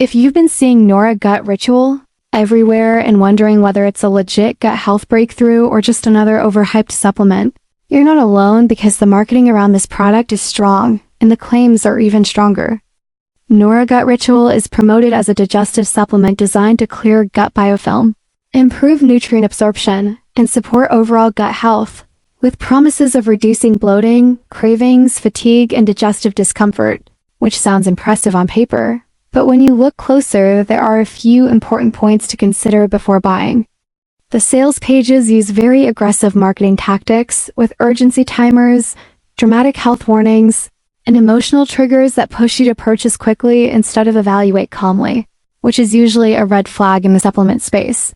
If you've been seeing Nuora Gut Ritual everywhere and wondering whether it's a legit gut health breakthrough or just another overhyped supplement, you're not alone because the marketing around this product is strong and the claims are even stronger. Nuora Gut Ritual is promoted as a digestive supplement designed to clear gut biofilm, improve nutrient absorption, and support overall gut health, with promises of reducing bloating, cravings, fatigue, and digestive discomfort, which sounds impressive on paper. But when you look closer, there are a few important points to consider before buying. The sales pages use very aggressive marketing tactics with urgency timers, dramatic health warnings, and emotional triggers that push you to purchase quickly instead of evaluate calmly, which is usually a red flag in the supplement space.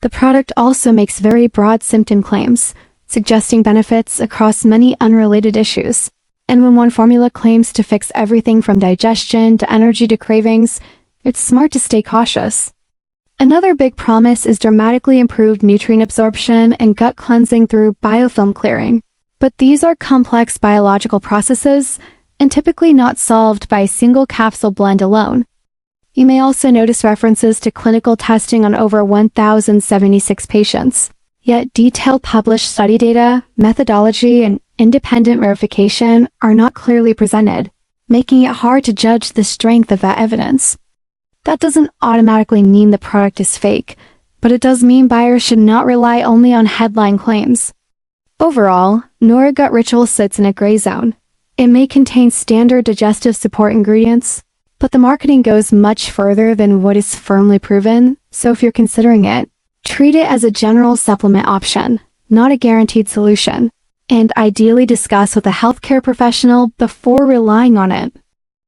The product also makes very broad symptom claims, suggesting benefits across many unrelated issues. And when one formula claims to fix everything from digestion to energy to cravings, it's smart to stay cautious. Another big promise is dramatically improved nutrient absorption and gut cleansing through biofilm clearing. But these are complex biological processes and typically not solved by a single capsule blend alone. You may also notice references to clinical testing on over 1,076 patients. Yet detailed published study data, methodology, and independent verification are not clearly presented, making it hard to judge the strength of that evidence. That doesn't automatically mean the product is fake, but it does mean buyers should not rely only on headline claims. Overall, Nuora Gut Ritual sits in a gray zone. It may contain standard digestive support ingredients, but the marketing goes much further than what is firmly proven, so if you're considering it, treat it as a general supplement option, not a guaranteed solution, and ideally discuss with a healthcare professional before relying on it.